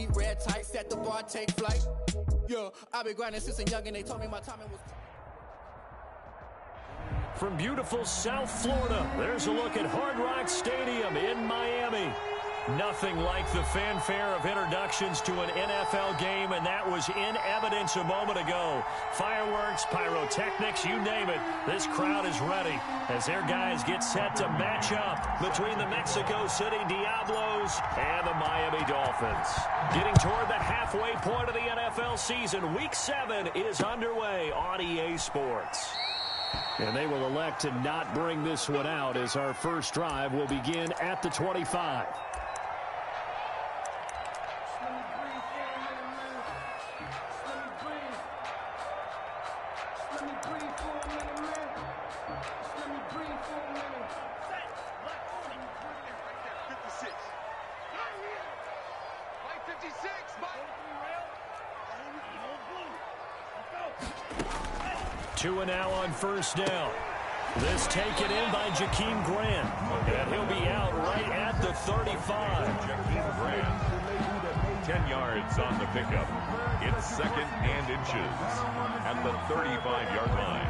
feet, red tight, set the bar, take flight. Yo, I've been grinding since a young and they told me my timing was... From beautiful South Florida, there's a look at Hard Rock Stadium in Miami. Nothing like the fanfare of introductions to an NFL game, and that was in evidence a moment ago. Fireworks, pyrotechnics, you name it. This crowd is ready as their guys get set to match up between the Mexico City Diablos and the Miami Dolphins. Getting toward the halfway point of the NFL season, Week 7 is underway on EA Sports. And they will elect to not bring this one out as our first drive will begin at the 25. Two and now on first down. This taken in by Jakeem Grant. And he'll be out right at the 35. Jakeem Grant, 10 yards on the pickup. It's second and inches at the 35-yard line.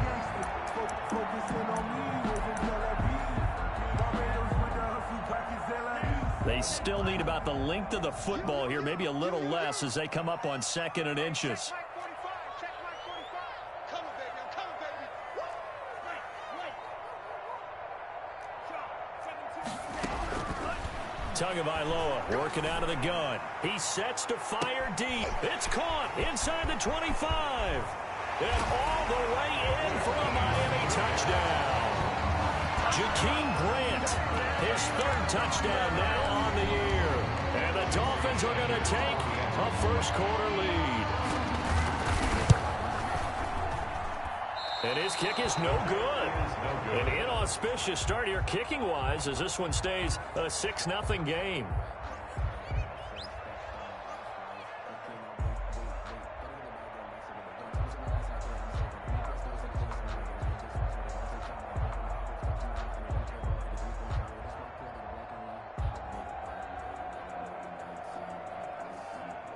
They still need about the length of the football here, maybe a little less as they come up on second and inches. Tagovailoa working out of the gun. He sets to fire deep. It's caught inside the 25. And all the way in for a Miami touchdown. Jakeem Grant, his third touchdown now on the year. And the Dolphins are going to take a first-quarter lead. And his kick is no good. An inauspicious start here kicking-wise as this one stays a 6-0 game.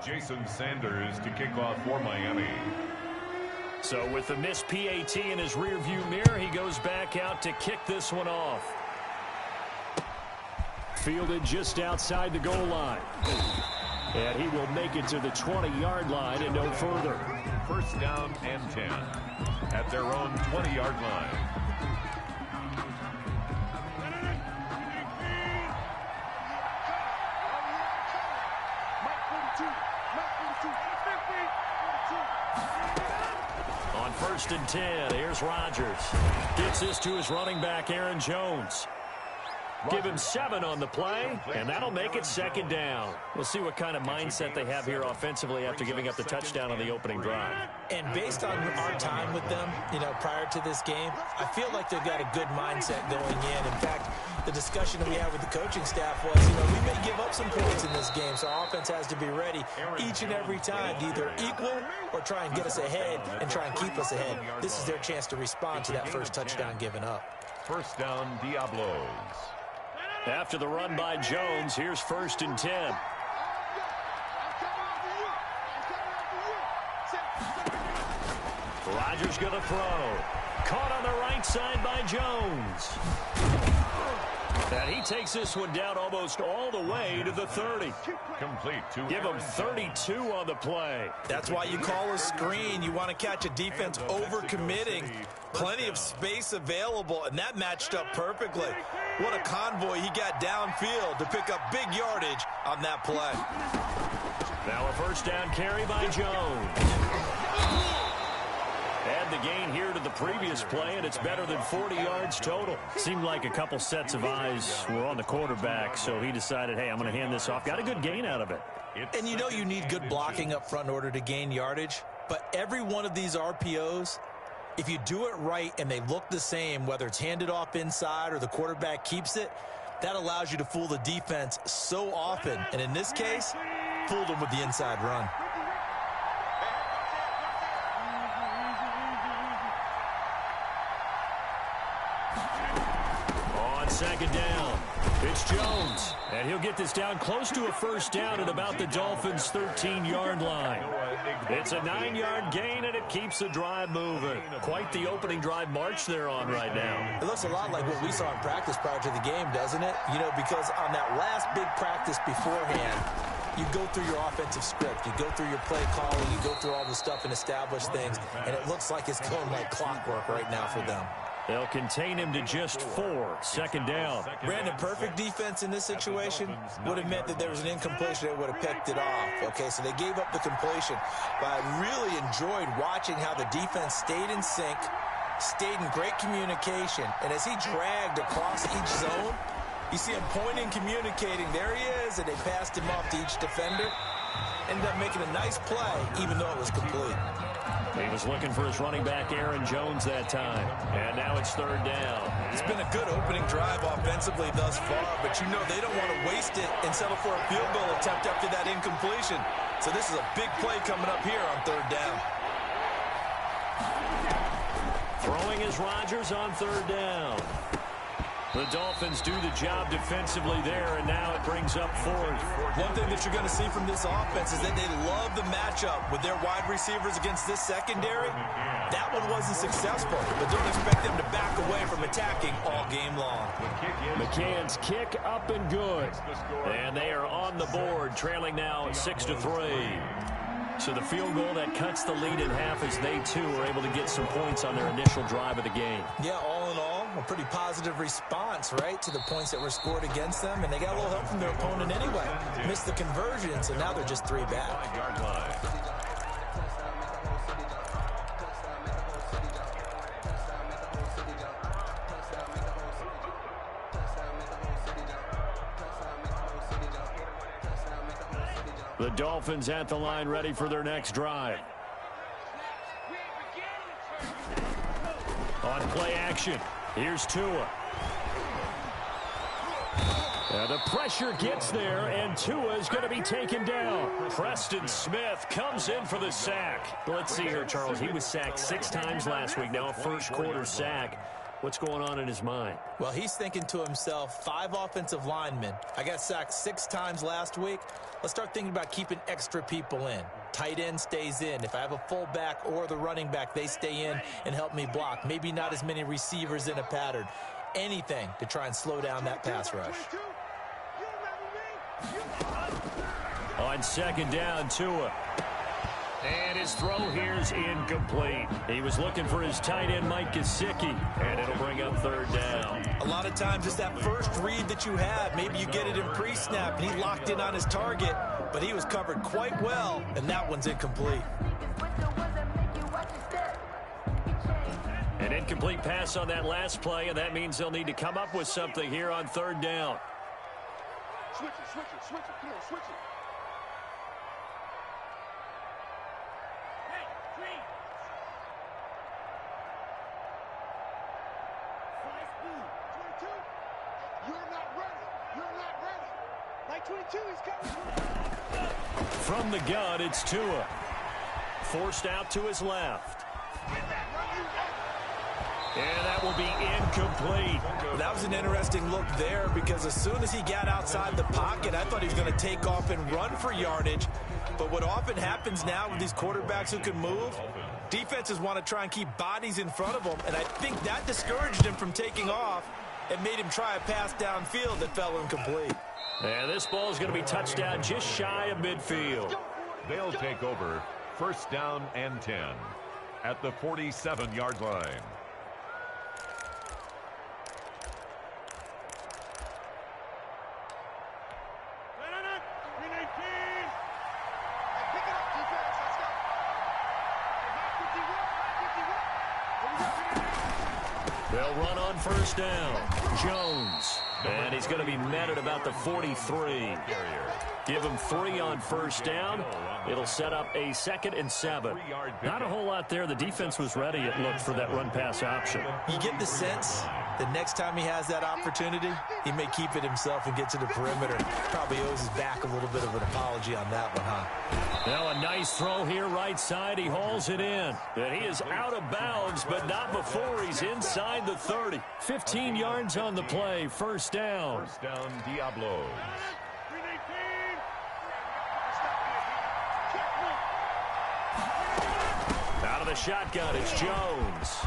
Jason Sanders to kick off for Miami. So with the missed PAT in his rearview mirror, he goes back out to kick this one off. Fielded just outside the goal line. And he will make it to the 20-yard line and no further. First down and 10 at their own 20-yard line. First and 10. Here's Rodgers. Gets this to his running back, Aaron Jones. Give him 7 on the play, and that'll make it second down. We'll see what kind of mindset they have here offensively after giving up the touchdown on the opening drive. And based on our time with them, prior to this game, I feel like they've got a good mindset going in. In fact, the discussion that we had with the coaching staff was, we may give up some points in this game, so our offense has to be ready each and every time to either equal or try and get us ahead and try and keep us ahead. This is their chance to respond to that first touchdown given up. First down, Diablos. After the run by Jones, here's first and 10. Rodgers going to throw. Caught on the right side by Jones. And he takes this one down almost all the way to the 30. Complete to Give him 32 on the play. That's why you call a screen. You want to catch a defense over-committing. Plenty of space available, and that matched up perfectly. What a convoy he got downfield to pick up big yardage on that play. Now a first down carry by Jones. Add the gain here to the previous play, and it's better than 40 yards total. Seemed like a couple sets of eyes were on the quarterback, so he decided, hey, I'm going to hand this off. Got a good gain out of it. And you need good blocking up front in order to gain yardage, but every one of these RPOs, if you do it right and they look the same, whether it's handed off inside or the quarterback keeps it, that allows you to fool the defense so often. And in this case, fooled them with the inside run. On second down, It's Jones, and he'll get this down close to a first down at about the Dolphins' 13-yard line. It's a 9-yard gain, and it keeps the drive moving. Quite the opening drive march they're on right now. It looks a lot like what we saw in practice prior to the game, doesn't it? You know, because on that last big practice beforehand, you go through your offensive script, you go through your play calling, you go through all the stuff and establish things, and it looks like it's going like clockwork right now for them. They'll contain him to just 4. Second down. Brandon, perfect defense in this situation would have meant that there was an incompletion that would have picked it off. Okay, so they gave up the completion. But I really enjoyed watching how the defense stayed in sync, stayed in great communication. And as he dragged across each zone, you see him pointing, communicating. There he is, and they passed him off to each defender. Ended up making a nice play, even though it was complete. He was looking for his running back, Aaron Jones, that time. And now it's third down. It's been a good opening drive offensively thus far, but you know they don't want to waste it and settle for a field goal attempt after that incompletion. So this is a big play coming up here on third down. Throwing is Rodgers on third down. The Dolphins do the job defensively there, and now it brings up fourth. One thing that you're going to see from this offense is that they love the matchup with their wide receivers against this secondary. That one wasn't successful, but don't expect them to back away from attacking all game long. McCann's kick up and good. And they are on the board, trailing now 6-3. So the field goal that cuts the lead in half as they, too, are able to get some points on their initial drive of the game. Yeah, all in all, a pretty positive response, right, to the points that were scored against them. And they got a little help from their opponent anyway. Missed the conversion, so now they're just 3 back. The Dolphins at the line, ready for their next drive. On play action, here's Tua. The pressure gets there, and Tua is going to be taken down. Preston Smith comes in for the sack. Let's see here, Charles. He was sacked 6 times last week. Now a first-quarter sack. What's going on in his mind? Well, he's thinking to himself, 5 offensive linemen. I got sacked 6 times last week. Let's start thinking about keeping extra people in. Tight end stays in. If I have a fullback or the running back, they stay in and help me block. Maybe not as many receivers in a pattern. Anything to try and slow down that pass rush. On second down, Tua. And his throw here is incomplete. He was looking for his tight end, Mike Gesicki, and it'll bring up third down. A lot of times it's that first read that you have. Maybe you get it in pre-snap, and he locked in on his target, but he was covered quite well, and that one's incomplete. An incomplete pass on that last play, and that means they'll need to come up with something here on third down. Switch it, come on, switch it. From the gun, it's Tua. Forced out to his left. And that will be incomplete. That was an interesting look there because as soon as he got outside the pocket, I thought he was going to take off and run for yardage. But what often happens now with these quarterbacks who can move, defenses want to try and keep bodies in front of them, and I think that discouraged him from taking off and made him try a pass downfield that fell incomplete. And this ball is going to be touchdown just shy of midfield. They'll take over first down and 10 at the 47-yard line. They'll run on first down. Jones. And he's going to be met at about the 43. Give him 3 on first down. It'll set up a 2nd and 7. Not a whole lot there. The defense was ready, it looked, for that run-pass option. You get the sense that next time he has that opportunity, he may keep it himself and get to the perimeter. Probably owes his back a little bit of an apology on that one, huh? Now a nice throw here right side. He hauls it in. And he is out of bounds, but not before he's inside the 30. 15 yards on the play. First down. First down, Diablo. Out of the shotgun, it's Jones.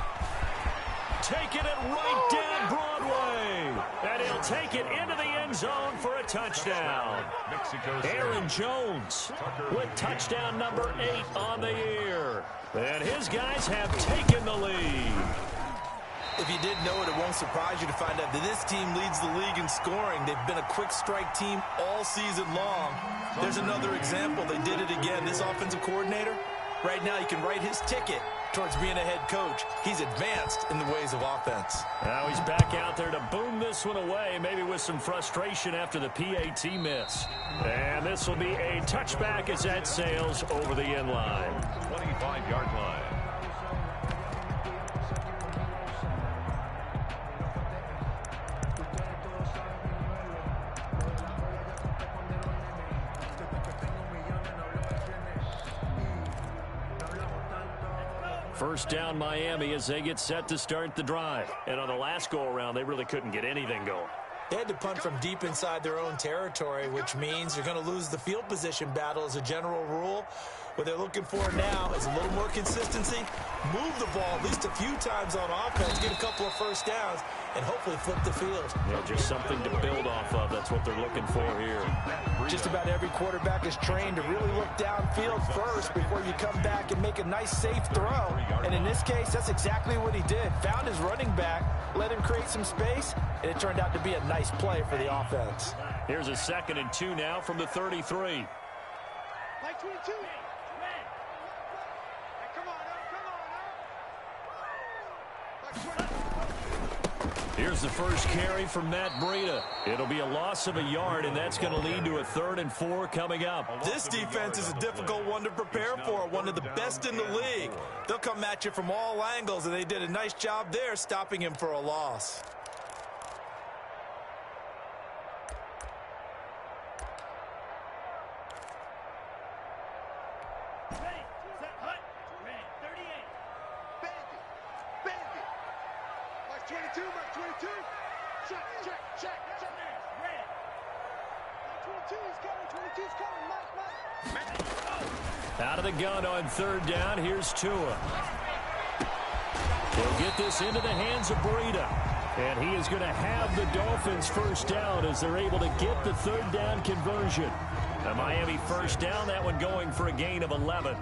Taking it right down Broadway. And he'll take it into the end zone for a touchdown. Aaron Jones with touchdown number 8 on the year. And his guys have taken the lead. If you didn't know it, it won't surprise you to find out that this team leads the league in scoring. They've been a quick strike team all season long. There's another example. They did it again. This offensive coordinator, right now, you can write his ticket towards being a head coach. He's advanced in the ways of offense. Now he's back out there to boom this one away, maybe with some frustration after the PAT miss. And this will be a touchback as that sails over the end line. 25-yard line. First down Miami as they get set to start the drive. And on the last go-around, they really couldn't get anything going. They had to punt from deep inside their own territory, which means you're going to lose the field position battle as a general rule. What they're looking for now is a little more consistency, move the ball at least a few times on offense, get a couple of first downs, and hopefully flip the field. Yeah, just something to build off of. That's what they're looking for here. Just about every quarterback is trained to really look downfield first before you come back and make a nice, safe throw. And in this case, that's exactly what he did. Found his running back, let him create some space, and it turned out to be a nice play for the offense. Here's a 2nd and 2 now from the 33. Like 22. Here's the first carry from Matt Breida. It'll be a loss of a yard, and that's going to lead to a 3rd and 4 coming up. This defense is a difficult one to prepare for, one of the best in the league. They'll come at you from all angles, and they did a nice job there stopping him for a loss. Out of the gun on 3rd down. Here's Tua. He'll get this into the hands of Breida. And he is going to have the Dolphins first down as they're able to get the 3rd down conversion. A Miami first down, that one going for a gain of 11.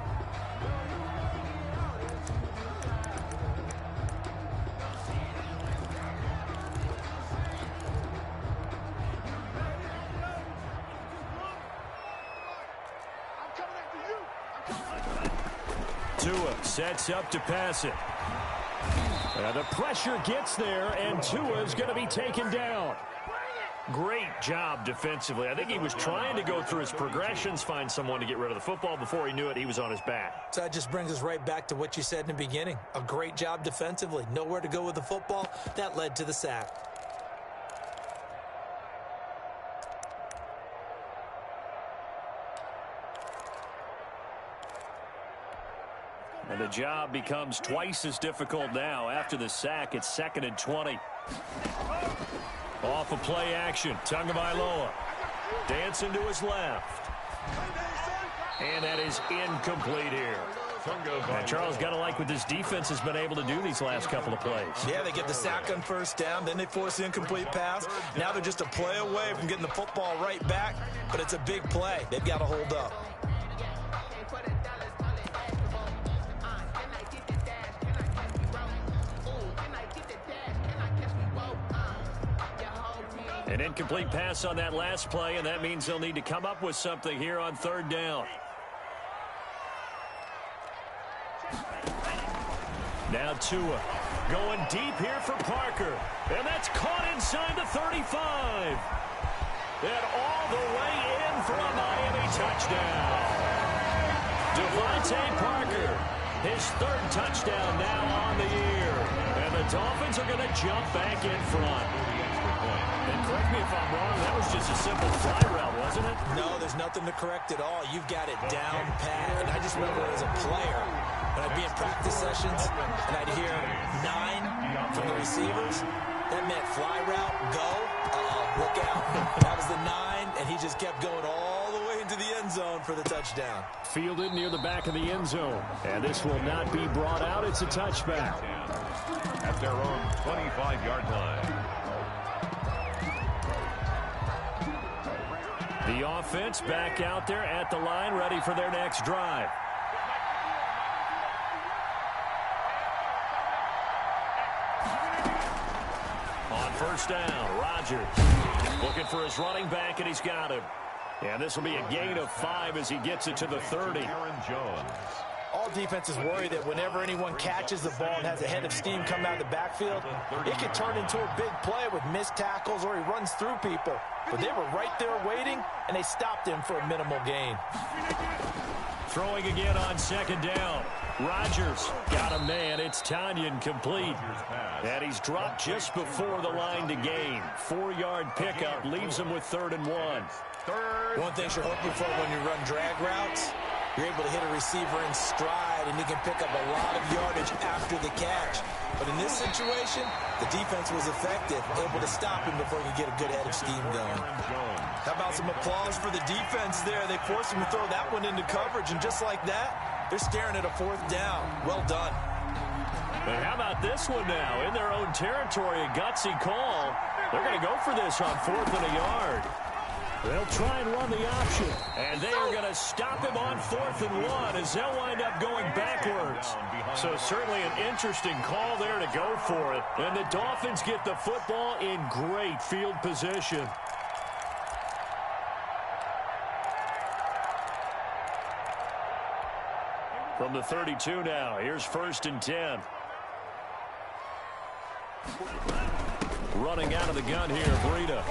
Tua sets up to pass it. The pressure gets there, and Tua is going to be taken down. Great job defensively. I think he was trying to go through his progressions, find someone to get rid of the football. Before he knew it, he was on his back. So that just brings us right back to what you said in the beginning. A great job defensively. Nowhere to go with the football. That led to the sack. And the job becomes twice as difficult now. After the sack, it's 2nd and 20. Off of play action, Tagovailoa dancing to his left. And that is incomplete here. And Charles, got to like what this defense has been able to do these last couple of plays. Yeah, they get the sack on first down, then they force the incomplete pass. Now they're just a play away from getting the football right back, but it's a big play. They've got to hold up. An incomplete pass on that last play, and that means they'll need to come up with something here on 3rd down. Now Tua going deep here for Parker. And that's caught inside the 35. And all the way in for a Miami touchdown. Devontae Parker, his third touchdown now on the year. And the Dolphins are going to jump back in front. And correct me if I'm wrong, that was just a simple fly route, wasn't it? No, there's nothing to correct at all. You've got it down pat. And I just remember as a player, when I'd be in practice sessions, and I'd hear 9 from the receivers, that meant fly route, go, look out. That was the 9, and he just kept going all the way into the end zone for the touchdown. Fielded near the back of the end zone. And this will not be brought out. It's a touchback. At their own 25-yard line. The offense back out there at the line, ready for their next drive. On first down, Rodgers looking for his running back, and he's got him. And this will be a gain of 5 as he gets it to the 30. Aaron Jones. All defenses worry that whenever anyone catches the ball and has a head of steam come out of the backfield, it could turn into a big play with missed tackles or he runs through people. But they were right there waiting, and they stopped him for a minimal gain. Throwing again on second down. Rodgers got a man. It's Tanyan complete. And he's dropped just before the line to gain. 4-yard pickup leaves him with 3rd and 1. One thing you're hoping for when you run drag routes, you're able to hit a receiver in stride, and he can pick up a lot of yardage after the catch. But in this situation, the defense was effective, able to stop him before he could get a good head of steam going. How about some applause for the defense there? They forced him to throw that one into coverage, and just like that, they're staring at a 4th down. Well done. But how about this one now? In their own territory, a gutsy call. They're going to go for this on 4th and a yard. They'll try and run the option. And they are going to stop him on 4th and 1 as they'll wind up going backwards. So certainly an interesting call there to go for it. And the Dolphins get the football in great field position. From the 32 now, here's 1st and 10. Running out of the gun here, Breida.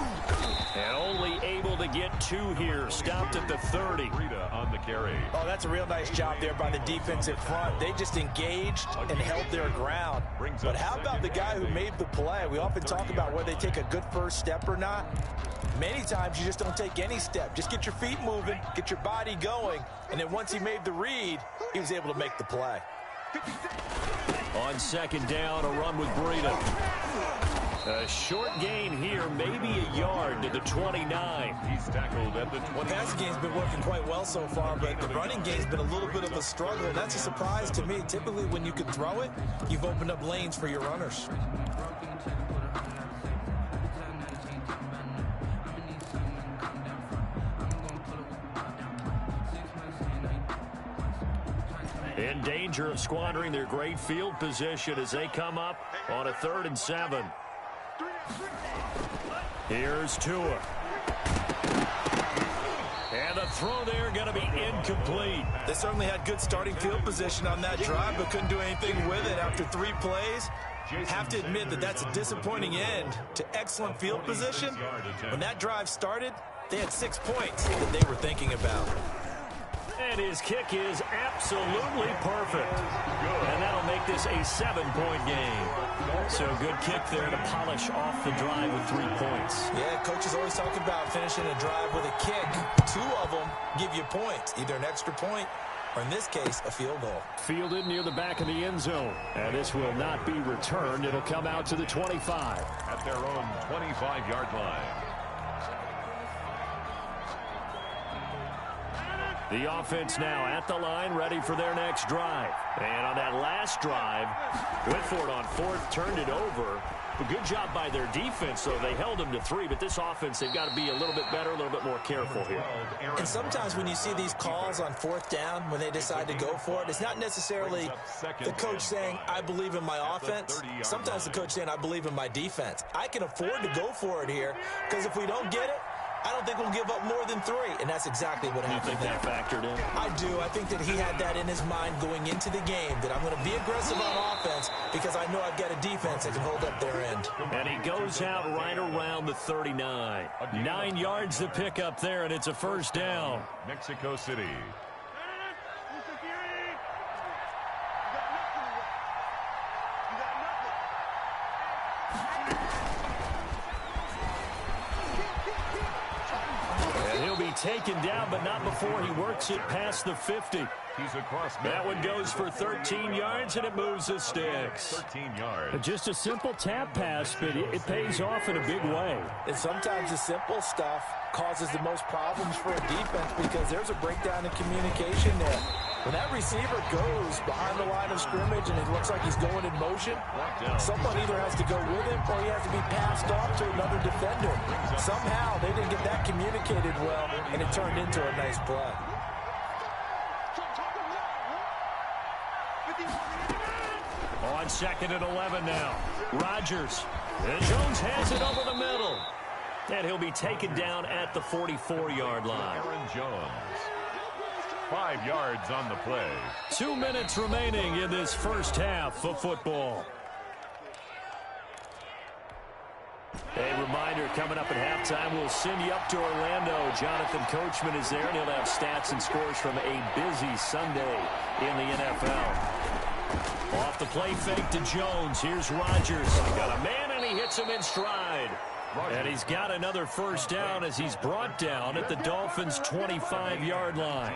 And only able to get 2 here. Stopped at the 30. Breida on the carry. Oh, that's a real nice job there by the defensive front. They just engaged and held their ground. But how about the guy who made the play? We often talk about whether they take a good first step or not. Many times you just don't take any step. Just get your feet moving, get your body going, and then once he made the read, he was able to make the play. On second down, a run with Breida. A short gain here, maybe a yard to the 29. He's tackled at the 20. The passing game's been working quite well so far, but the running game's been a little bit of a struggle. That's a surprise to me. Typically, when you can throw it, you've opened up lanes for your runners. In danger of squandering their great field position as they come up on a 3rd and 7. Here's Tua. And the throw there going to be incomplete. They certainly had good starting field position on that drive, but couldn't do anything with it after 3 plays. Have to admit that that's a disappointing end to excellent field position. When that drive started, they had 6 points that they were thinking about. And his kick is absolutely perfect. And that'll make this a 7-point game. So good kick there to polish off the drive with 3 points. Yeah, coaches always talk about finishing a drive with a kick. 2 of them give you points, either an extra point or, in this case, a field goal. Fielded near the back of the end zone. And this will not be returned. It'll come out to the 25. At their own 25-yard line. The offense now at the line, ready for their next drive. And on that last drive, went for it on 4th, turned it over. A good job by their defense, though. They held them to 3, but this offense, they've got to be a little bit better, a little bit more careful here. And sometimes when you see these calls on 4th down, when they decide to go for it, it's not necessarily the coach saying, I believe in my offense. Sometimes the coach saying, I believe in my defense. I can afford to go for it here, because if we don't get it, I don't think we'll give up more than 3, and that's exactly what happened. You think that factored in? I do. I think that he had that in his mind going into the game, that I'm going to be aggressive on offense because I know I've got a defense that can hold up their end. And he goes out right around the 39. 9 yards to pick up there, and it's a first down. Mexico City. Taken down, but not before he works it past the 50. He's across. That one goes for 13 yards, and it moves the sticks. 13 yards. Just a simple tap pass, but it pays off in a big way. And sometimes the simple stuff causes the most problems for a defense because there's a breakdown in communication there. When that receiver goes behind the line of scrimmage and it looks like he's going in motion, someone either has to go with him or he has to be passed off to another defender. Somehow they didn't get that communicated well, and it turned into a nice play. On 2nd and 11 now. Rodgers. And Jones has it over the middle. And he'll be taken down at the 44-yard line. Aaron Jones. 5 yards on the play. 2 minutes remaining in this first half of football. A reminder, coming up at halftime, we'll send you up to Orlando. Jonathan Coachman is there, and he'll have stats and scores from a busy Sunday in the NFL. Off the play fake to Jones. Here's Rodgers. Got a man, and he hits him in stride. And he's got another first down as he's brought down at the Dolphins' 25-yard line.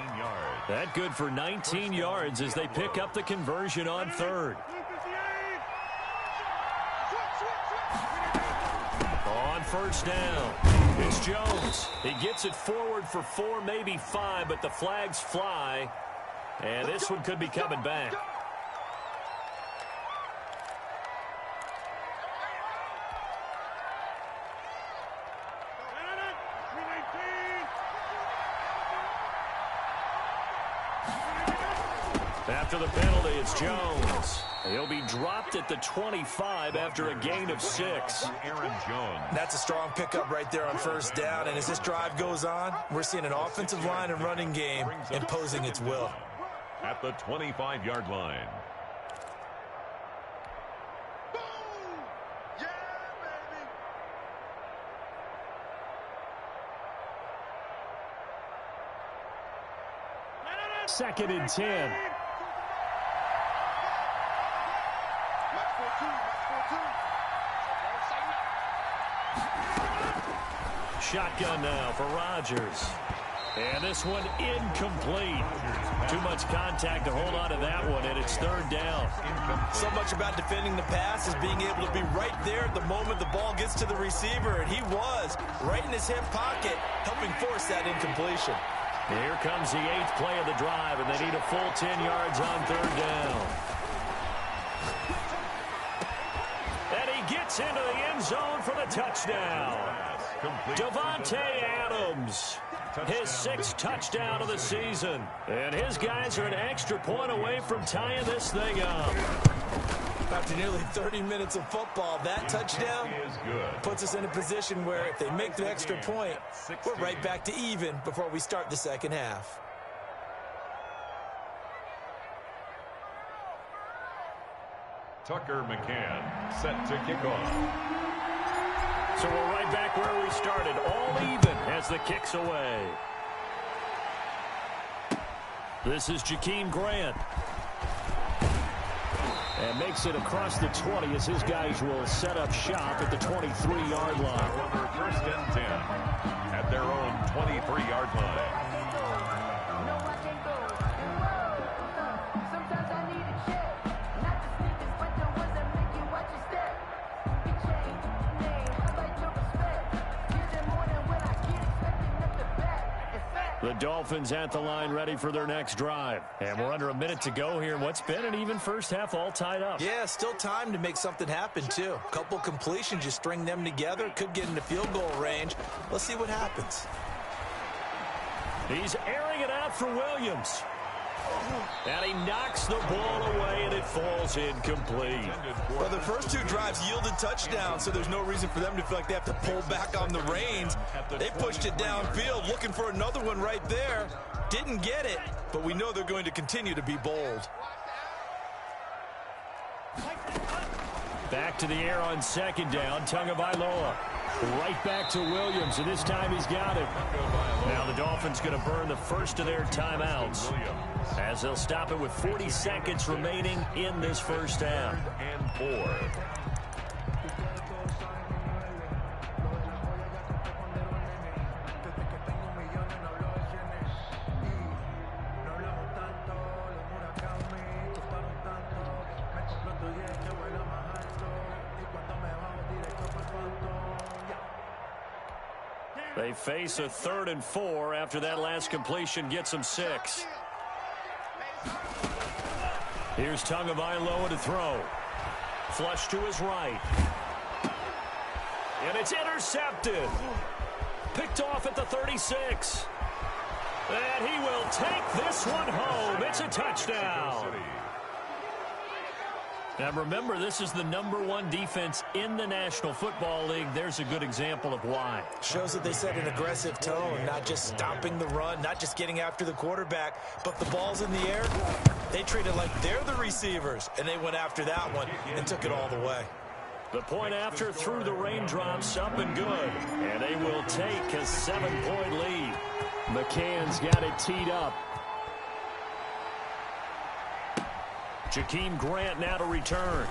That good for 19 yards as they pick up the conversion on 3rd. On first down, it's Jones. He gets it forward for 4, maybe 5, but the flags fly. And this one could be coming back. After the penalty, it's Jones. He'll be dropped at the 25 after a gain of 6. Aaron Jones. That's a strong pickup right there on first down. And as this drive goes on, we're seeing an offensive line and running game imposing its will. At the 25-yard line. Yeah, baby. 2nd and 10. Shotgun now for Rodgers. And this one incomplete. Too much contact to hold on to that one, and it's 3rd down. So much about defending the pass is being able to be right there at the moment the ball gets to the receiver, and he was right in his hip pocket, helping force that incompletion. Here comes the 8th play of the drive, and they need a full 10 yards on 3rd down. And he gets into the end zone for the touchdown. Devontae Adams, his 6th touchdown of the season. And his guys are an extra point away from tying this thing up. After nearly 30 minutes of football, that touchdown puts us in a position where if they make the extra point, we're right back to even before we start the second half. Tucker McCann set to kick off. So we're right back where we started, all even as the kick's away. This is Jakeem Grant. And makes it across the 20 as his guys will set up shop at the 23-yard line. Over 1st and 10 at their own 23-yard line. The Dolphins at the line ready for their next drive. And we're under a minute to go here. What's been an even first half all tied up. Yeah, still time to make something happen, too. A couple completions, you string them together. Could get into field goal range. Let's see what happens. He's airing it out for Williams. And he knocks the ball away, and it falls incomplete. Well, the first two drives yielded touchdowns, so there's no reason for them to feel like they have to pull back on the reins. They pushed it downfield, looking for another one right there. Didn't get it, but we know they're going to continue to be bold. Back to the air on second down, Tagovailoa. Right back to Williams, and this time he's got it. Now the Dolphins going to burn the first of their timeouts as they'll stop it with 40 seconds remaining in this first half. And 4. They face a 3rd and 4 after that last completion gets them 6. Here's Tagovailoa to throw. Flush to his right. And it's intercepted. Picked off at the 36. And he will take this one home. It's a touchdown. Now remember, this is the #1 defense in the National Football League. There's a good example of why. Shows that they set an aggressive tone, not just stopping the run, not just getting after the quarterback, but the ball's in the air. They treat it like they're the receivers, and they went after that one and took it all the way. The point after through the raindrops, up and good. And they will take a 7-point lead. McCann's got it teed up. Jakeem Grant now to return.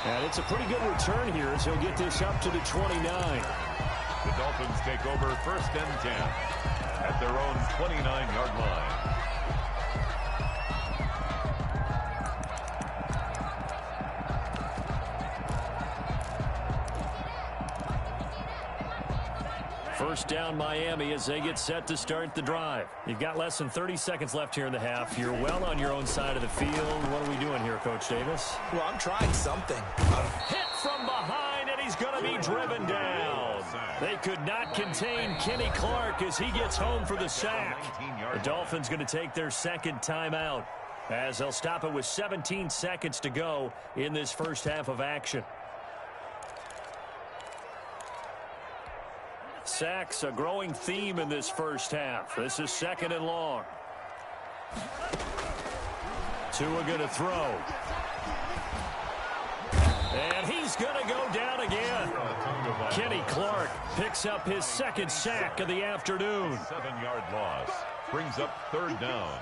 And it's a pretty good return here as he'll get this up to the 29. The Dolphins take over 1st and 10 at their own 29-yard line. First down Miami as they get set to start the drive. You've got less than 30 seconds left here in the half. You're well on your own side of the field. What are we doing here, Coach Davis? Well, I'm trying something. Hit from behind, and he's going to be driven down. They could not contain Kenny Clark as he gets home for the sack. The Dolphins going to take their second timeout as they'll stop it with 17 seconds to go in this first half of action. Sacks, a growing theme in this first half. This is 2nd and long. Tua going to throw. And he's going to go down again. Kenny Clark picks up his 2nd sack of the afternoon. 7-yard loss brings up 3rd down.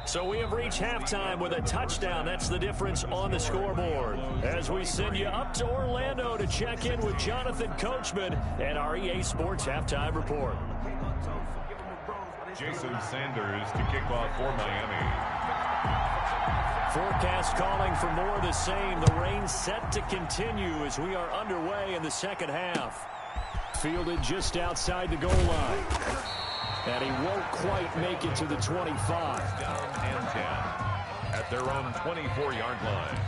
So we have reached halftime with a touchdown. That's the difference on the scoreboard. As we send you up to Orlando to check in with Jonathan Coachman and our EA Sports Halftime Report. Jason Sanders to kick off for Miami. Forecast calling for more of the same. The rain set to continue as we are underway in the second half. Fielded just outside the goal line. And he won't quite make it to the 25. Down and 10 at their own 24-yard line.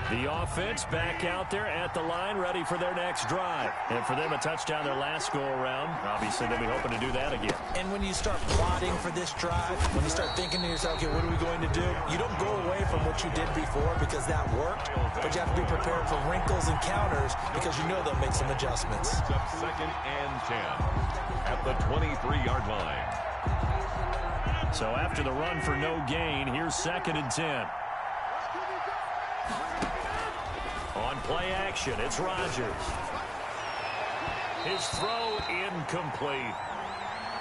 The offense back out there at the line, ready for their next drive. And for them, a touchdown their last go-around. Obviously, they'll be hoping to do that again. And when you start plotting for this drive, when you start thinking to yourself, okay, what are we going to do? You don't go away from what you did before because that worked, but you have to be prepared for wrinkles and counters because you know they'll make some adjustments. It's up 2nd and 10 at the 23-yard line. So after the run for no gain, here's 2nd and 10. On play action, it's Rodgers. His throw incomplete.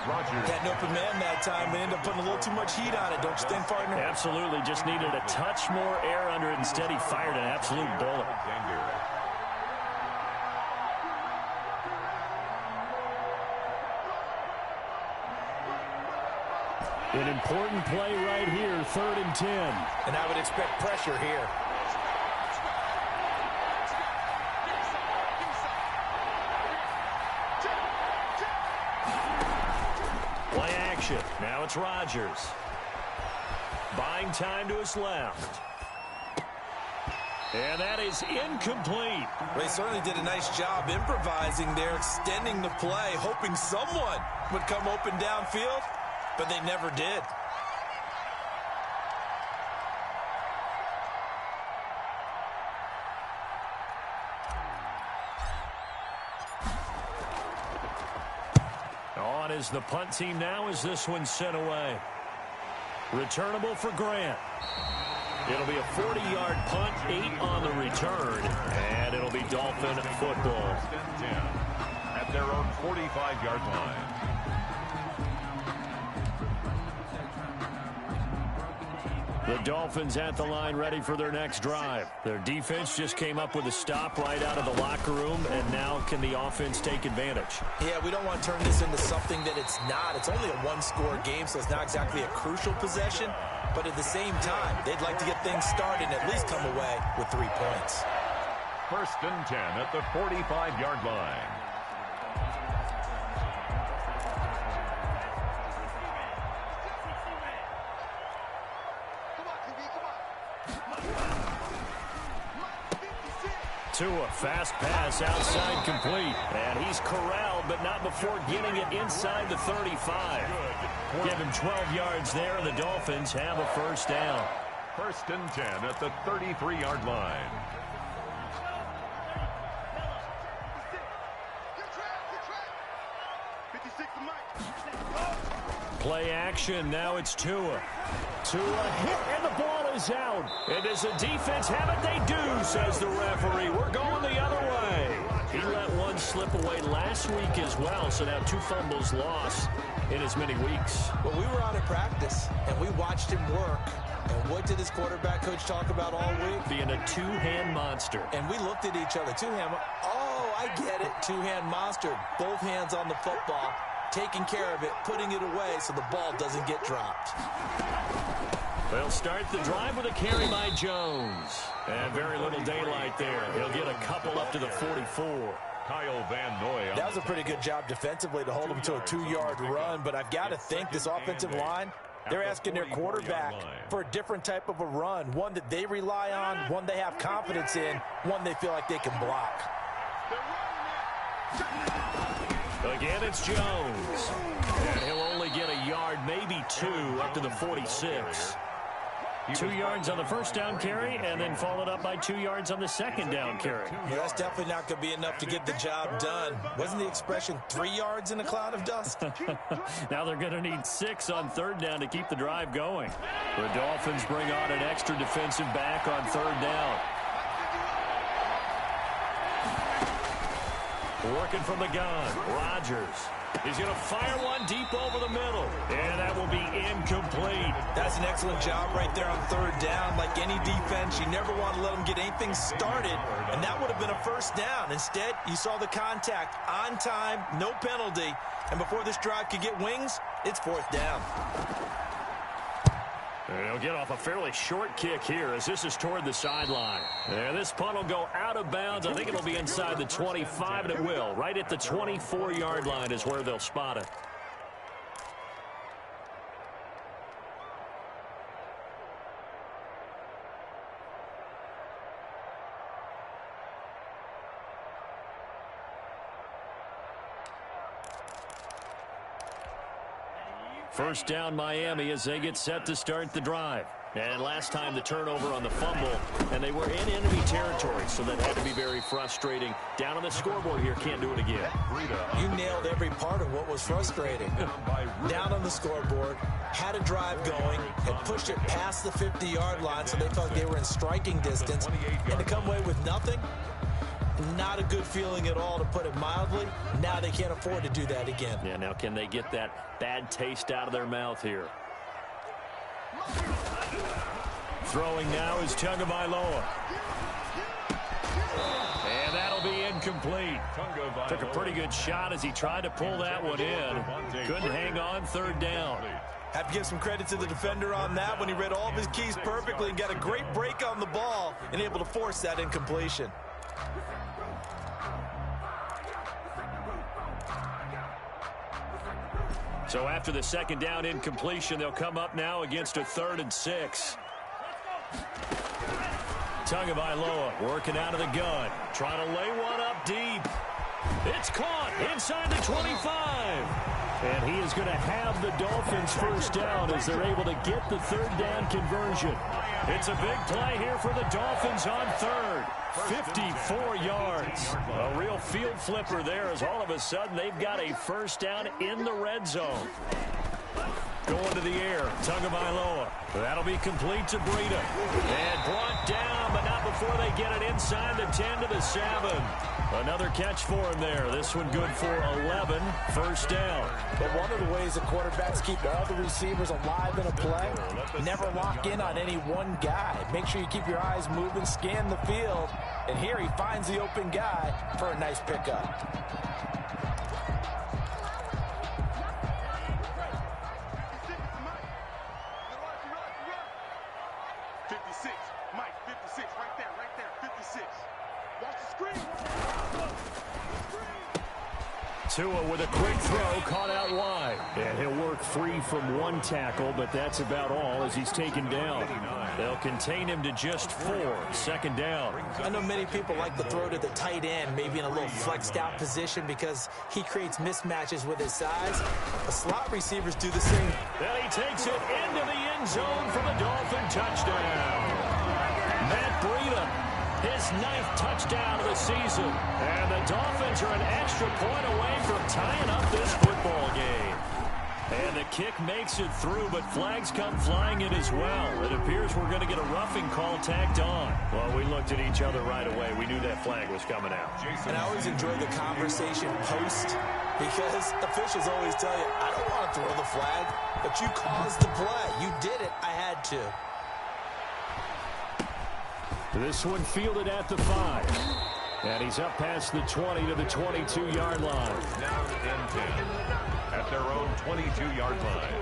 Rodgers. Got an open man that time, but ended up putting a little too much heat on it, don't you think, partner? Absolutely, just needed a touch more air under it. Instead, he fired an absolute bullet. An important play right here, 3rd and 10. And I would expect pressure here. Play action. Now it's Rodgers. Buying time to his left. And that is incomplete. They certainly did a nice job improvising there, extending the play, hoping someone would come open downfield, but they never did. On is the punt team now as this one's sent away. Returnable for Grant. It'll be a 40-yard punt, 8 on the return, and it'll be Dolphin football. 10 at their own 45-yard line. The Dolphins at the line ready for their next drive. Their defense just came up with a stop right out of the locker room, and now can the offense take advantage? Yeah, we don't want to turn this into something that it's not. It's only a one-score game, so it's not exactly a crucial possession. But at the same time, they'd like to get things started and at least come away with 3 points. 1st and 10 at the 45-yard line. Tua, fast pass outside complete. And he's corralled, but not before getting it inside the 35. Give him 12 yards there, and the Dolphins have a first down. 1st and 10 at the 33-yard line. Play action. Now it's Tua. Tua hit, and the ball is out. And does the defense have it? They do, says the referee. We're going the other way. He let one slip away last week as well, so now 2 fumbles lost in as many weeks. Well, we were out of practice, and we watched him work. And what did his quarterback coach talk about all week? Being a 2-hand monster. And we looked at each other. 2-hand. Oh, I get it. 2-hand monster. Both hands on the football, taking care of it, putting it away so the ball doesn't get dropped. They'll start the drive with a carry by Jones. And very little daylight there. He'll get a couple up to the 44. Kyle Van Noy. That was a pretty good job defensively to hold him to a 2-yard run, but I've got to think this offensive line, they're asking their quarterback for a different type of a run, one that they rely on, one they have confidence in, one they feel like they can block. Again, it's Jones. And he'll only get a yard, maybe 2, up to the 46. 2 yards on the first down carry, and then followed up by 2 yards on the second down carry. Yeah, that's definitely not going to be enough to get the job done. Wasn't the expression 3 yards in a cloud of dust? Now they're going to need 6 on 3rd down to keep the drive going. The Dolphins bring on an extra defensive back on 3rd down. Working from the gun, Rodgers. He's going to fire one deep over the middle. And that will be incomplete. That's an excellent job right there on 3rd down. Like any defense, you never want to let them get anything started. And that would have been a first down. Instead, you saw the contact on time, no penalty. And before this drive could get wings, it's 4th down. They'll get off a fairly short kick here as this is toward the sideline. And this punt will go out of bounds. I think it'll be inside the 25, and it will. Right at the 24-yard line is where they'll spot it. First down Miami as they get set to start the drive. And last time the turnover on the fumble, and they were in enemy territory, so that had to be very frustrating. Down on the scoreboard here, can't do it again. You nailed every part of what was frustrating. Down on the scoreboard, had a drive going, and pushed it past the 50-yard line, so they thought they were in striking distance, and to come away with nothing, not a good feeling at all, to put it mildly. Now they can't afford to do that again. Yeah, now can they get that bad taste out of their mouth here? Throwing now is Tagovailoa. And that'll be incomplete. Took a pretty good shot as he tried to pull that one in. Couldn't hang on 3rd down. Have to give some credit to the defender on that when he read all of his keys perfectly and got a great break on the ball and able to force that incompletion. So after the second down incompletion, they'll come up now against a 3rd and 6. Tagovailoa working out of the gun. Trying to lay one up deep. It's caught inside the 25. And he is going to have the Dolphins first down as they're able to get the third down conversion. It's a big play here for the Dolphins on third. 54 yards. A real field flipper there as all of a sudden they've got a first down in the red zone. Going to the air, Tagovailoa. That'll be complete to Breida. And brought down, but not before they get it inside the 10 to the 7. Another catch for him there. This one good for 11. First down. But one of the ways the quarterbacks keep all the receivers alive in a play, never lock in on any one guy. Make sure you keep your eyes moving, scan the field. And here he finds the open guy for a nice pickup. 56. Mike, 56. Right there. 56. Watch the screen. Tua with a quick throw, caught out wide. And he'll work free from one tackle, but that's about all as he's taken down. They'll contain him to just 4. Second down. I know many people like to throw to the tight end, maybe in a little flexed out position because he creates mismatches with his size. The slot receivers do the same. Then he takes it into the end zone for the Dolphin touchdown. Matt Breida. His 9th touchdown of the season. And the Dolphins are an extra point away from tying up this football game. And the kick makes it through, but flags come flying in as well. It appears we're going to get a roughing call tacked on. Well, we looked at each other right away. We knew that flag was coming out. And I always enjoy the conversation post because officials always tell you, I don't want to throw the flag, but you caused the play. You did it. I had to. This one fielded at the 5. And he's up past the 20 to the 22-yard line. Down and 10 at their own 22-yard line.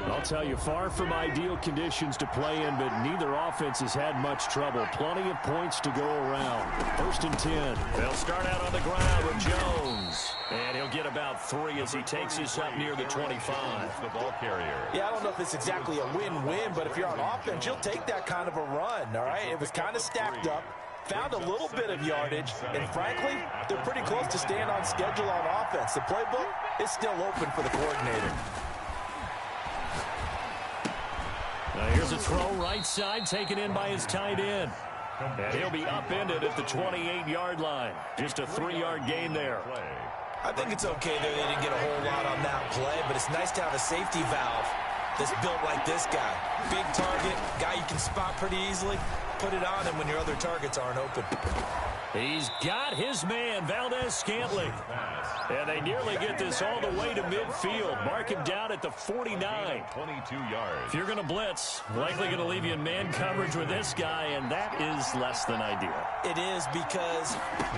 I'll tell you, far from ideal conditions to play in, but neither offense has had much trouble. Plenty of points to go around. First and 10. They'll start out on the ground with Jones. And he'll get about 3 as he takes this up near the 25. The ball carrier. Yeah, I don't know if it's exactly a win-win, but if you're on offense, you'll take that kind of a run, all right? It was kind of stacked up, found a little bit of yardage, and frankly, they're pretty close to staying on schedule on offense. The playbook is still open for the coordinator. Now here's a throw right side taken in by his tight end. And he'll be upended at the 28-yard line. Just a 3-yard gain there. I think it's okay that they didn't get a whole lot on that play, but it's nice to have a safety valve that's built like this guy. Big target, guy you can spot pretty easily. Put it on him when your other targets aren't open. He's got his man, Valdez-Scantling. And they nearly get this all the way to midfield. Mark him down at the 49. 22 yards. If you're going to blitz, likely going to leave you in man coverage with this guy, and that is less than ideal. It is because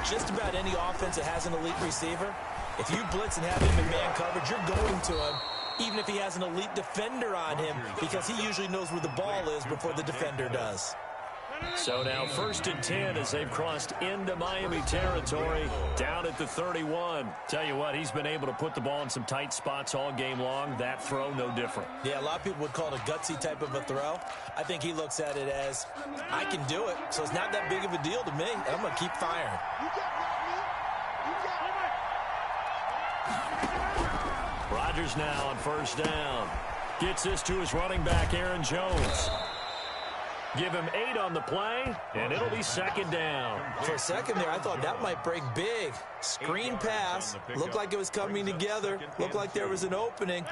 just about any offense that has an elite receiver, if you blitz and have him in man coverage, you're going to him, even if he has an elite defender on him, because he usually knows where the ball is before the defender does. So now first and 10 as they've crossed into Miami territory, down at the 31. Tell you what, he's been able to put the ball in some tight spots all game long. That throw, no different. Yeah, a lot of people would call it a gutsy type of a throw. I think he looks at it as, I can do it, so it's not that big of a deal to me, and I'm going to keep firing. Rodgers now on first down. Gets this to his running back, Aaron Jones. Give him 8 on the play, and it'll be second down. For a second there, I thought that might break big. Screen pass. Looked like it was coming together. Looked like there was an opening.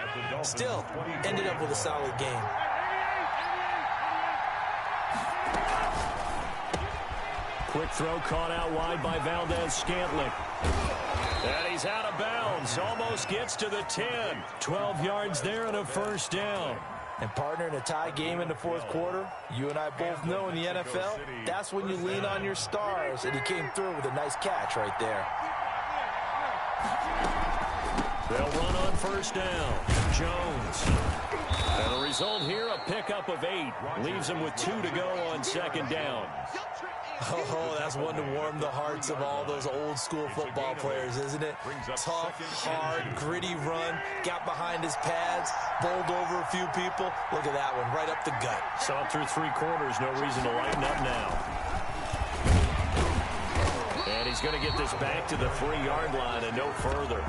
Still, ended up with a solid game. Quick throw caught out wide by Valdez-Scantling. And he's out of bounds. Almost gets to the 10. 12 yards there and a first down. And partner, in a tie game in the fourth quarter, you and I both know in the NFL, that's when you lean on your stars, and he came through with a nice catch right there. They'll run on first down. Jones. And the result here, a pickup of 8. Leaves them with 2 to go on second down. Oh, that's one to warm the hearts of all those old-school football players, isn't it? Tough, hard, gritty run. Got behind his pads, bowled over a few people. Look at that one, right up the gut. Saw it through 3 quarters. No reason to lighten up now. And he's going to get this back to the 3-yard line and no further.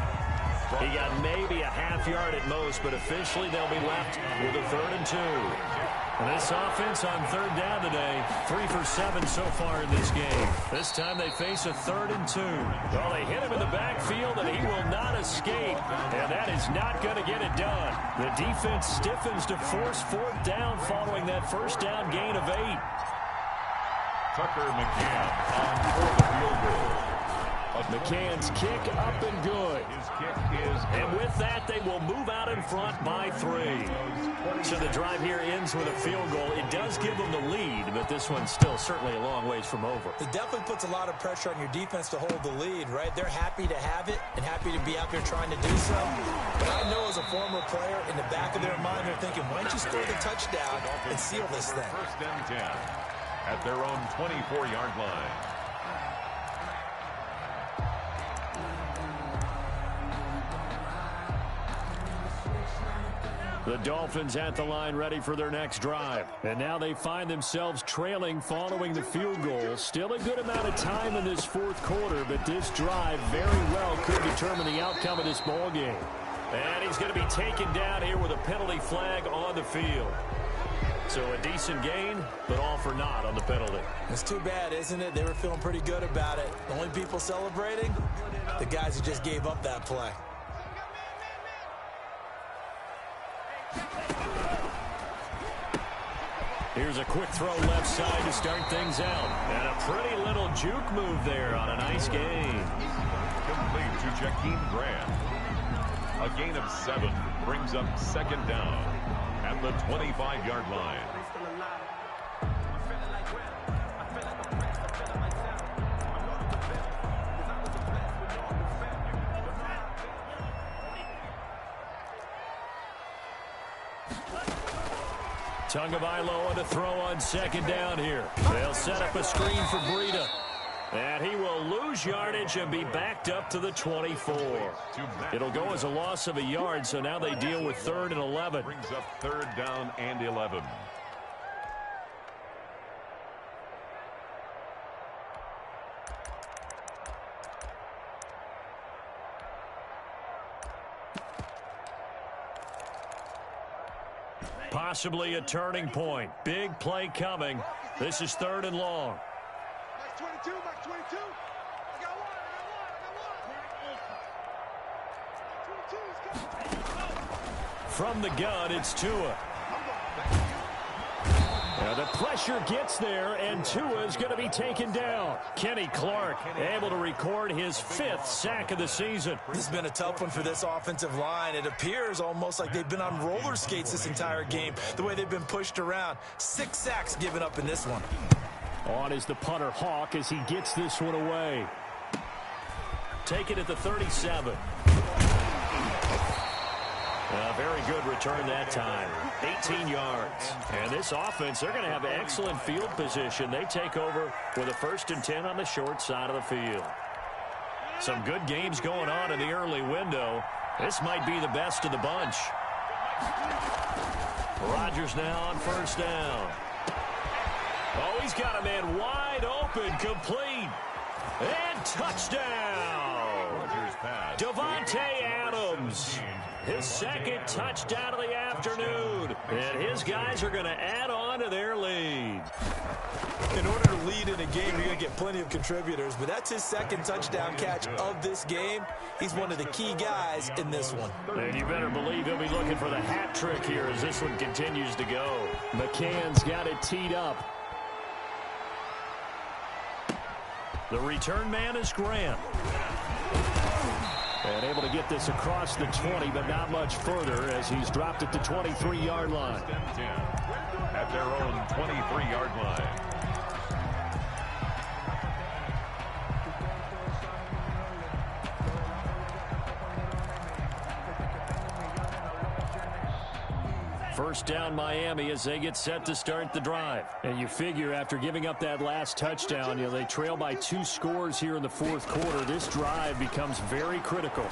He got maybe a half yard at most, but officially they'll be left with a 3rd and 2. And this offense on 3rd down today, 3 for 7 so far in this game. This time they face a 3rd and 2. Well, they hit him in the backfield, and he will not escape. And that is not going to get it done. The defense stiffens to force 4th down following that first down gain of 8. Tucker McCann on for the field goal. McCann's kick up and good. His kick is and with that, they will move out in front by 3. So the drive here ends with a field goal. It does give them the lead, but this one's still certainly a long ways from over. It definitely puts a lot of pressure on your defense to hold the lead, right? They're happy to have it and happy to be out there trying to do so. But I know as a former player, in the back of their mind, they're thinking, why don't you score the touchdown and seal this thing? 1st and 10 at their own 24-yard line. The Dolphins at the line ready for their next drive. And now they find themselves trailing following the field goal. Still a good amount of time in this 4th quarter, but this drive very well could determine the outcome of this ball game. And he's going to be taken down here with a penalty flag on the field. So a decent gain, but all for naught on the penalty. It's too bad, isn't it? They were feeling pretty good about it. The only people celebrating, the guys who just gave up that play. Here's a quick throw left side to start things out. And a pretty little juke move there on a nice gain. Complete to Jakeem Grant. A gain of 7 brings up 2nd down at the 25-yard line. Tagovailoa to throw on 2nd down here. They'll set up a screen for Breida. And he will lose yardage and be backed up to the 24. It'll go as a loss of a yard, so now they deal with 3rd and 11. Brings up 3rd down and 11. Possibly a turning point. Big play coming. This is 3rd and long. Mike 22, Mike 22. I got one. From the gun, it's Tua. Now the pressure gets there, and Tua is going to be taken down. Kenny Clark able to record his 5th sack of the season. This has been a tough one for this offensive line. It appears almost like they've been on roller skates this entire game, the way they've been pushed around. 6 sacks given up in this one. On is the punter Hawk as he gets this one away. Take it at the 37. A very good return that time. 18 yards. And this offense, they're going to have excellent field position. They take over with a 1st and 10 on the short side of the field. Some good games going on in the early window. This might be the best of the bunch. Rodgers now on 1st down. Oh, he's got a man wide open, complete. And touchdown. Devontae Adams. His 2nd touchdown of the afternoon. And his guys are going to add on to their lead. In order to lead in a game, you're going to get plenty of contributors, but that's his 2nd touchdown catch of this game. He's one of the key guys in this one. And you better believe he'll be looking for the hat trick here as this one continues to go. McCann's got it teed up. The return man is Grant. And able to get this across the 20, but not much further as he's dropped at the 23-yard line. At their own 23-yard line. First down Miami as they get set to start the drive. And you figure after giving up that last touchdown, they trail by 2 scores here in the fourth quarter. This drive becomes very critical.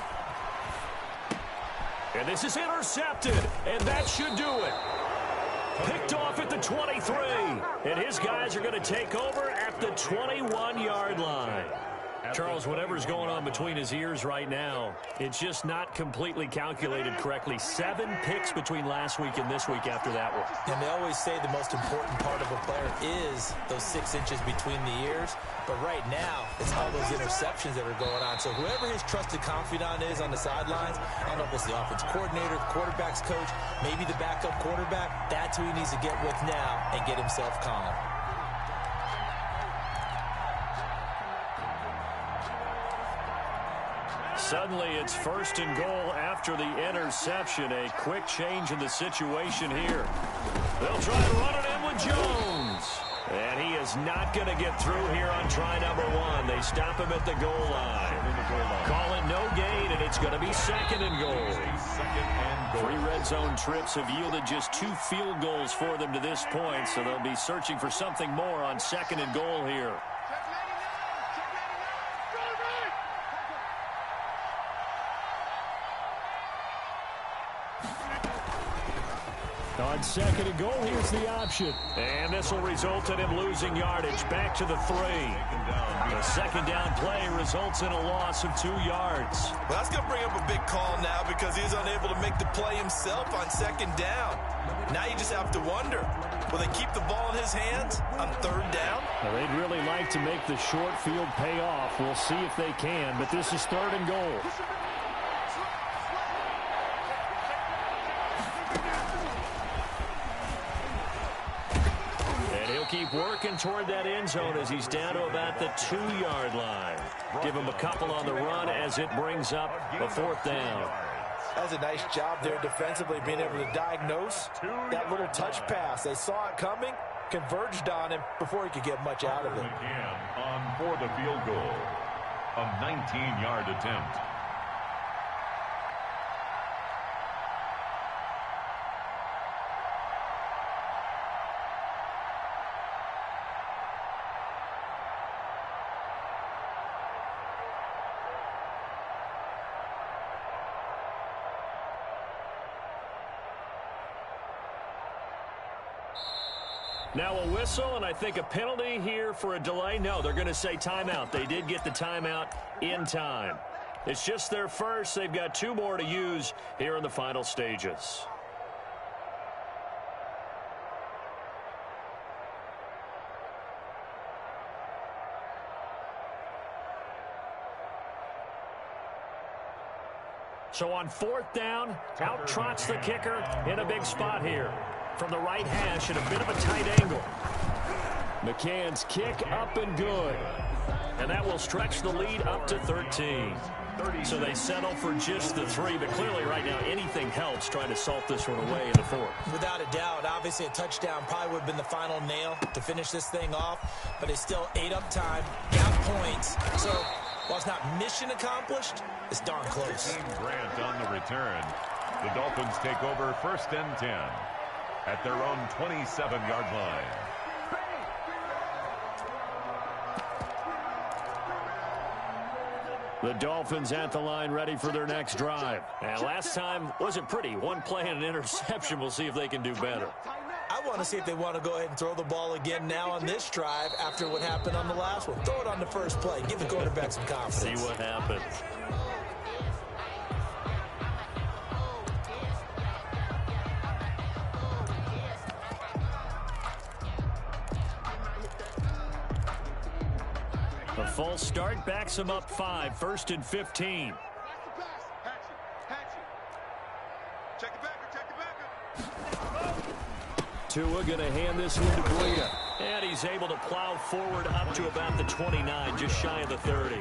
And this is intercepted, and that should do it. Picked off at the 23, and his guys are going to take over at the 21-yard line. Charles, whatever's going on between his ears right now, it's just not completely calculated correctly. 7 picks between last week and this week after that one. And they always say the most important part of a player is those 6 inches between the ears. But right now, it's all those interceptions that are going on. So whoever his trusted confidant is on the sidelines, I don't know if it's the offense coordinator, the quarterback's coach, maybe the backup quarterback, that's who he needs to get with now and get himself calm. Suddenly, it's first and goal after the interception. A quick change in the situation here. They'll try to run it in with Jones. And he is not going to get through here on try number 1. They stop him at the goal line. Call it no gain, and it's going to be second and goal. 3 red zone trips have yielded just 2 field goals for them to this point, so they'll be searching for something more on second and goal here. On second and goal, here's the option. And this will result in him losing yardage back to the 3. The second down play results in a loss of 2 yards. Well, that's going to bring up a big call now because he's unable to make the play himself on second down. Now you just have to wonder, will they keep the ball in his hands on third down? Well, they'd really like to make the short field pay off. We'll see if they can, but this is third and goal. Keep working toward that end zone as he's down to about the 2-yard line. Give him a couple on the run as it brings up a fourth down. That's a nice job there defensively, being able to diagnose that little touch pass. They saw it coming, converged on him before he could get much out of it. On for the field goal, a 19-yard attempt. Now a whistle, and I think a penalty here for a delay. No, they're going to say timeout. They did get the timeout in time. It's just their first. They've got 2 more to use here in the final stages. So on fourth down, out trots the kicker in a big spot here. From the right hash at a bit of a tight angle. McCann's kick up and good. And that will stretch the lead up to 13. So they settle for just the 3, but clearly right now anything helps trying to salt this one away in the 4th. Without a doubt, obviously a touchdown probably would have been the final nail to finish this thing off, but it's still ate up time, got points. So while it's not mission accomplished, it's darn close. Grant on the return. The Dolphins take over first and 10 at their own 27-yard line. The Dolphins at the line ready for their next drive. And last time wasn't pretty. 1 play and an interception. We'll see if they can do better. I want to see if they want to go ahead and throw the ball again now on this drive after what happened on the last one. Throw it on the first play. Give the quarterback some confidence. See what happens. A false start backs him up 5, first and 15. Tua going to hand this one to Breida. And he's able to plow forward up to about the 29, just shy of the 30.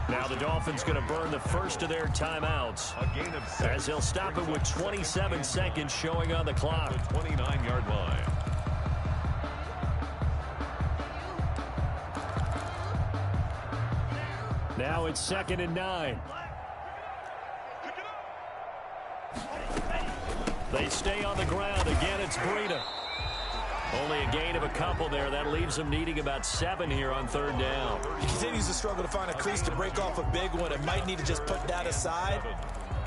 Now the Dolphins going to burn the first of their timeouts. A gain of 6. As they'll stop it with 27 seconds showing on the clock. The 29-yard line. Now it's 2nd and 9. They stay on the ground. Again, it's Breida. Only a gain of a couple there. That leaves him needing about 7 here on 3rd down. He continues to struggle to find a crease to break off a big one and might need to just put that aside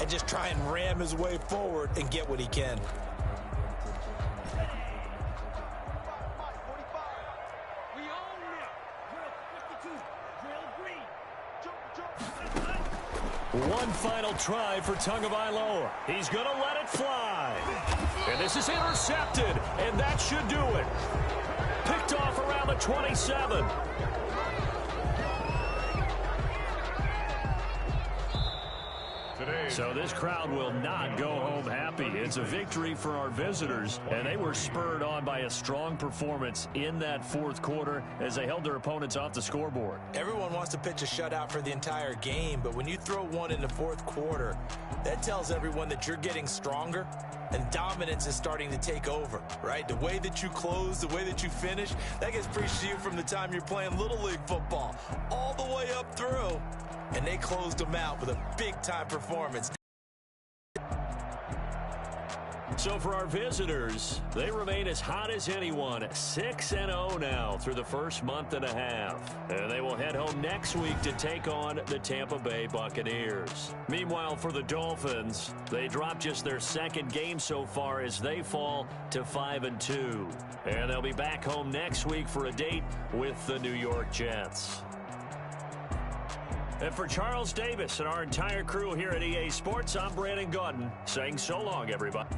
and just try and ram his way forward and get what he can. One final try for Tagovailoa. He's going to let it fly. And this is intercepted, and that should do it. Picked off around the 27. So this crowd will not go home happy. It's a victory for our visitors, and they were spurred on by a strong performance in that 4th quarter as they held their opponents off the scoreboard. Everyone wants to pitch a shutout for the entire game, but when you throw one in the 4th quarter, that tells everyone that you're getting stronger and dominance is starting to take over, right? The way that you close, the way that you finish, that gets preached to you from the time you're playing Little League football all the way up through. And they closed them out with a big-time performance. So for our visitors, they remain as hot as anyone, 6-0 now through the first month and a half. And they will head home next week to take on the Tampa Bay Buccaneers. Meanwhile, for the Dolphins, they dropped just their 2nd game so far as they fall to 5-2. And they'll be back home next week for a date with the New York Jets. And for Charles Davis and our entire crew here at EA Sports, I'm Brandon Gaudin saying so long, everybody.